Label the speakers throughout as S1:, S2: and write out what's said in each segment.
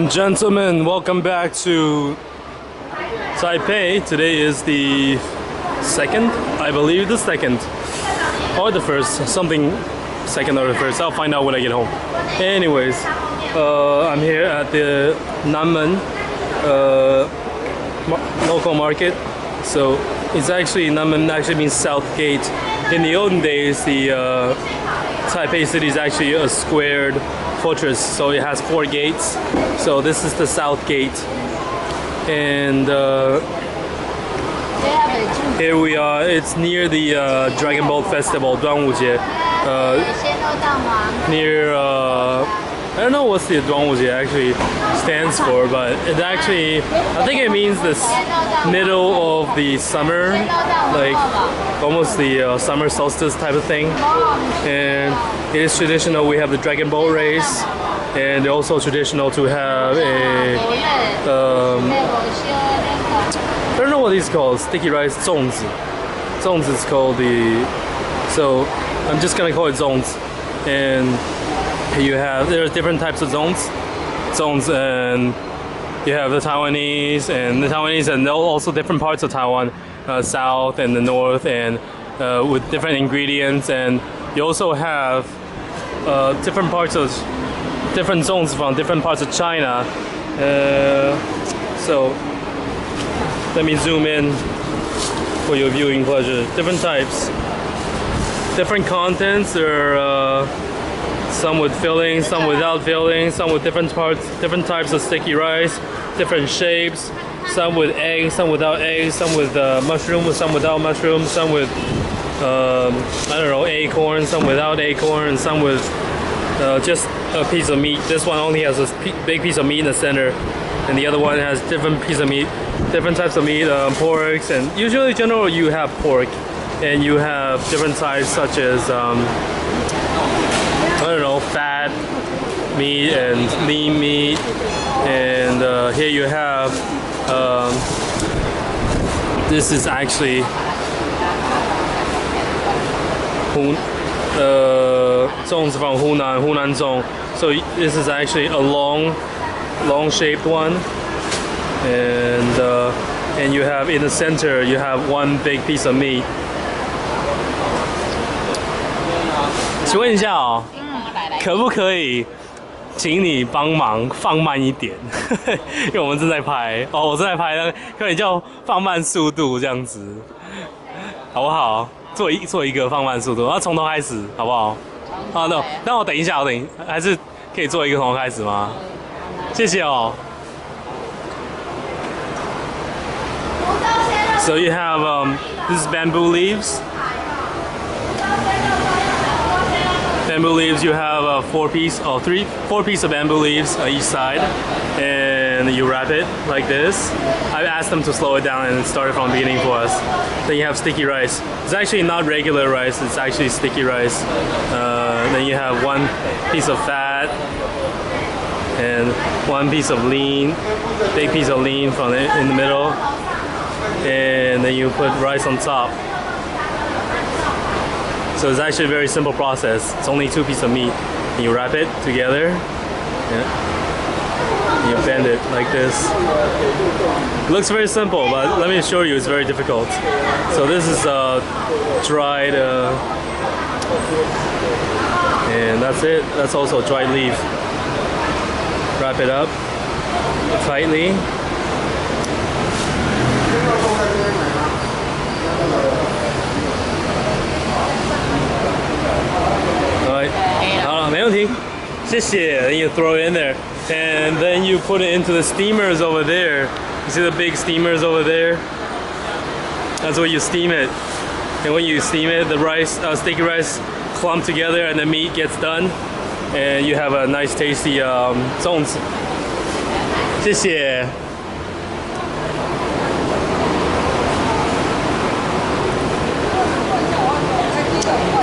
S1: and gentlemen, welcome back to Taipei. Today is the second, I believe the second, or the first, something second or the first. I'll find out when I get home. Anyways, I'm here at the Nanmen local market. So it's actually, Nanmen actually means South Gate. In the olden days, the Taipei city is actually a squared fortress, so it has 4 gates. So this is the South Gate, and here we are. It's near the Dragon Boat Festival, 端午节. Near I don't know what the 端午节 actually stands for, but it actually, I think it means the middle of the summer, like almost the summer solstice type of thing. And it is traditional. We have the dragon boat race, and also traditional to have a I don't know what it's called, sticky rice, 粽子. 粽子 is called the, so I'm just gonna call it 粽子. And there's different types of zongs, and you have the Taiwanese and also different parts of Taiwan, south and the north, and with different ingredients. And you also have different zongs from different parts of China. So let me zoom in for your viewing pleasure. Different types, different contents. There are some with filling, some without filling, some with different types of sticky rice, different shapes, some with eggs, some without eggs, some with mushroom, some without mushroom, some with I don't know, acorn, some without acorn, and some with just a piece of meat. This one only has a big piece of meat in the center, and the other one has different piece of meat, different types of meat, porks, and usually generally you have pork, and you have different types such as I don't know, fat meat and lean meat. And here you have, this is actually 粽子 from Hunan zong. So this is actually a long shaped one, and you have in the center you have one big piece of meat. 请问一下哦，可不可以请你帮忙放慢一点？因为我们正在拍哦，我正在拍，可以叫放慢速度这样子，好不好？做一个放慢速度，然后从头开始，好不好？啊，那我等一下，还是可以做一个从头开始吗？谢谢哦。So you have this is bamboo leaves. Bamboo leaves, you have 4 pieces of bamboo leaves each side, and you wrap it like this. I asked them to slow it down and start it from the beginning for us. Then you have sticky rice. It's actually not regular rice, it's actually sticky rice. Then you have 1 piece of fat and 1 piece of lean, big piece of lean in the middle, and then you put rice on top. So it's actually a very simple process. It's only 2 pieces of meat. And you wrap it together. And you bend it like this. It looks very simple, but let me show you, it's very difficult. So this is dried, and that's it. That's also a dried leaf. Wrap it up tightly. Then you throw it in there, and then you put it into the steamers over there. You see the big steamers over there? That's where you steam it. And when you steam it, the rice, sticky rice, clump together, and the meat gets done, and you have a nice, tasty 粽子. 谢谢.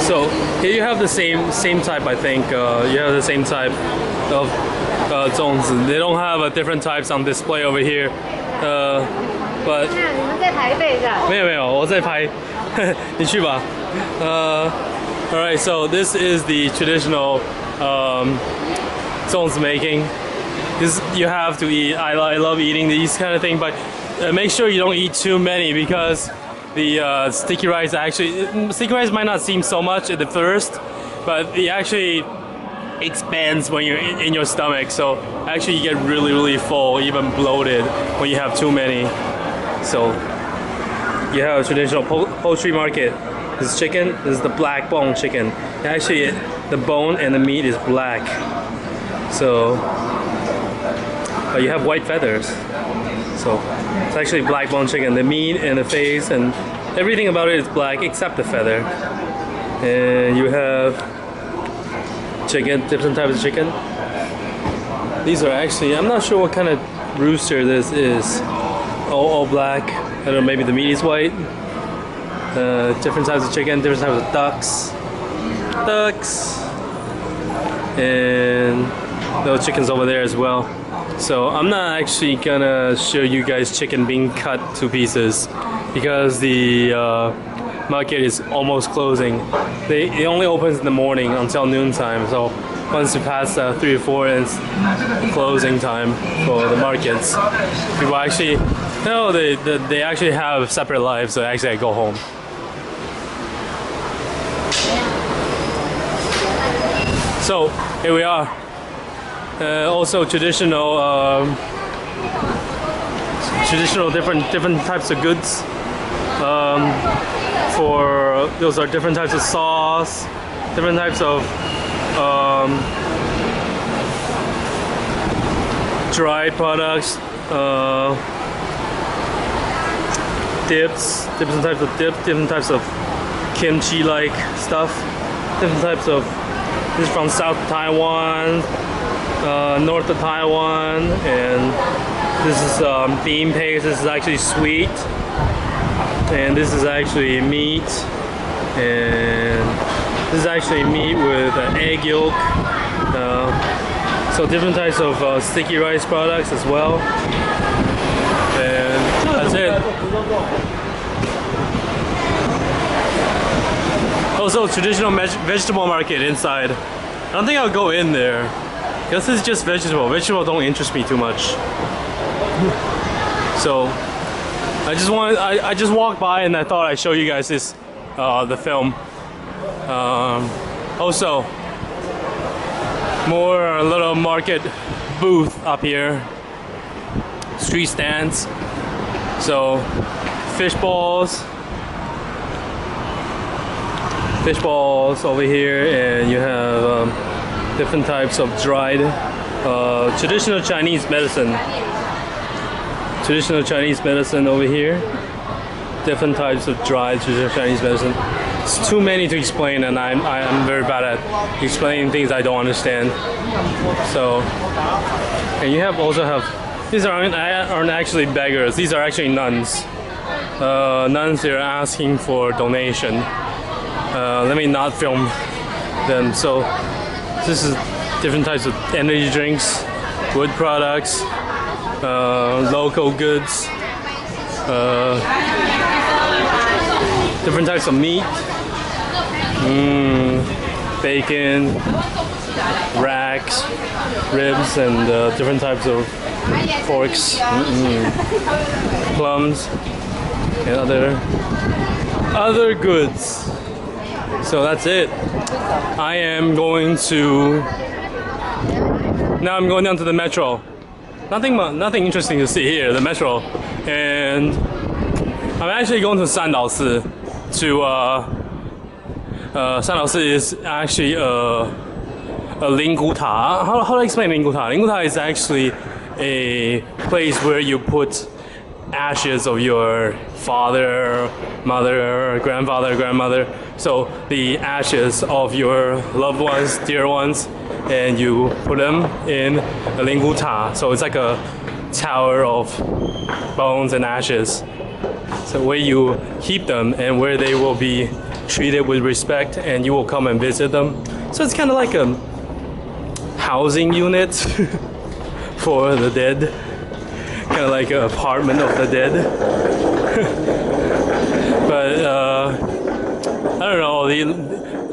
S1: So here you have the same type, I think. You have the same type of 粽子. They don't have different types on display over here. But 你们在台北的？没有，我在拍。你去吧。All right, so this is the traditional 粽子 making. This you have to eat. I love eating these kind of things, but make sure you don't eat too many because the sticky rice sticky rice might not seem so much at the first, but it actually expands when you're in your stomach. So actually, you get really full, even bloated when you have too many. So you have a traditional poultry market. This is chicken. This is the black bone chicken. Actually, the bone and the meat is black. So you have white feathers. So it's actually black bone chicken. The meat and the face and everything about it is black except the feather. And you have chicken, different types of chicken. These are actually, I'm not sure what kind of rooster this is. All black. I don't know, maybe the meat is white. Different types of chicken, different types of ducks. And those chickens over there as well. So I'm not actually gonna show you guys chicken being cut to pieces because the market is almost closing. It only opens in the morning until noontime. So once you pass 3 or 4, it's closing time for the markets. People actually, no, they actually have separate lives. So actually, I go home. So here we are. Also traditional different types of goods. For those are different types of sauce, different types of dried products, dips, different types of dip, different types of kimchi-like stuff, different types of. This is from South Taiwan, north of Taiwan, and this is bean paste. This is actually sweet, and this is actually meat, and this is actually meat with egg yolk. So different types of sticky rice products as well, and that's it. Also, traditional vegetable market inside. I don't think I'll go in there because it's just vegetable. Vegetable don't interest me too much. So I just walked by and I thought I'd show you guys this the film. Also, more little market booth up here. Street stands. So fish balls over here, and you have different types of dried traditional Chinese medicine. Traditional Chinese medicine over here. Different types of dried traditional Chinese medicine. It's too many to explain, and I'm very bad at explaining things I don't understand. So, and you also have these aren't actually beggars. These are actually nuns. Nuns here asking for donation. Let me not film them. So this is different types of energy drinks, wood products, local goods, different types of meat, bacon, racks, ribs, and different types of forks, plums, and other goods. So that's it. I am going to. Now I'm going down to the metro. Nothing interesting to see here. The metro, and I'm actually going to Sandaosi. Sandaosi is actually a Lingguta. How do I explain Lingguta? Lingguta is actually a place where you put ashes of your father, mother, grandfather, grandmother. So the ashes of your loved ones, dear ones, and you put them in a Lingguta. So it's like a tower of bones and ashes. So where you keep them and where they will be treated with respect, and you will come and visit them. So it's kind of like a housing unit for the dead. Kind of like an apartment of the dead. But I don't know,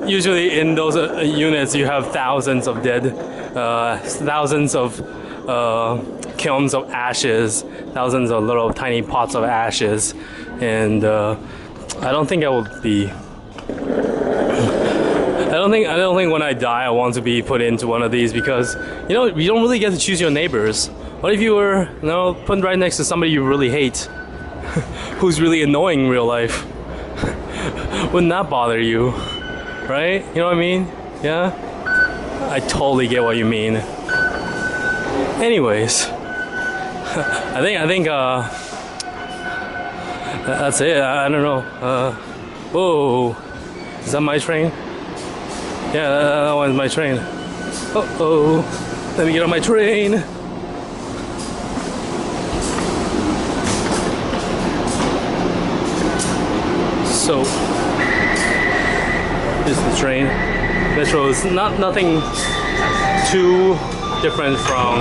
S1: usually in those units you have thousands of dead, thousands of kilns of ashes, thousands of little tiny pots of ashes, and I don't think I would be. I don't think when I die I want to be put into one of these, because you know you don't really get to choose your neighbors. What if you were, you know, put right next to somebody you really hate, who's really annoying in real life? Wouldn't that bother you, right? You know what I mean? Yeah, I totally get what you mean. Anyways, I think that's it. I don't know. Whoa, is that my train? Yeah, that one's my train. Uh-oh, let me get on my train. So, this is the train. Metro is nothing too different from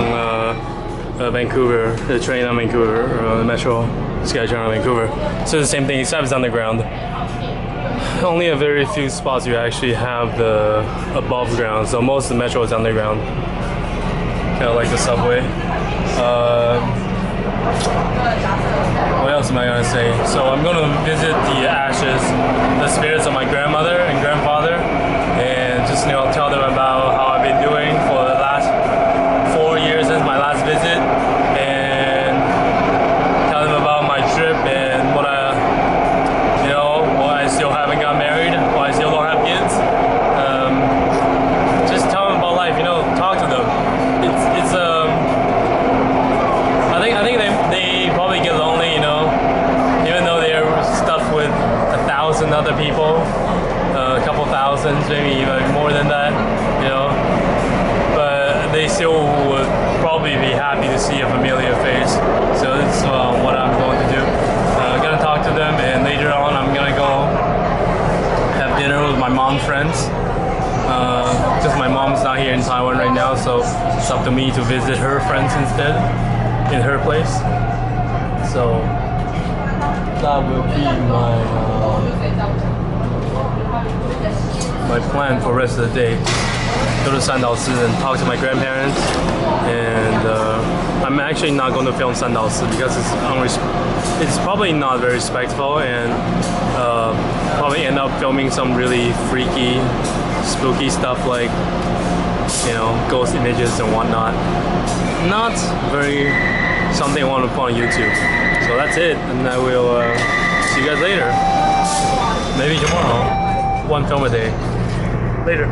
S1: Vancouver, the train on Vancouver, the Metro SkyTrain on Vancouver. So the same thing, except it's underground. Only a very few spots you actually have the above ground, so most of the Metro is underground. Kind of like the subway. What else am I gonna say? So I'm gonna visit the ashes, the spirits of my grandmother and grandfather, and just, you know, tell them about how I've been doing for the last 4 years since my last visit, and tell them about my trip and what why I still haven't got married, why I still don't have kids. Just tell them about life, you know, talk to them. I think they probably get lonely, you know, even though they're stuffed with 1,000 other people, a couple thousands, maybe even more than that, you know. But they still would probably be happy to see a familiar face. So that's what I'm going to do. I'm gonna talk to them, and later on I'm gonna go have dinner with my mom's friends. Just my mom's not here in Taiwan right now, so it's up to me to visit her friends instead in her place. So that will be my plan for the rest of the day. Go to Sandaosi and talk to my grandparents, and I'm actually not going to film Sandaosi because it's probably not very respectful, and probably end up filming some really freaky, spooky stuff like, you know, ghost images and whatnot. Not very something I want to put on YouTube. So that's it, and I will see you guys later. Maybe tomorrow. One film a day. Later.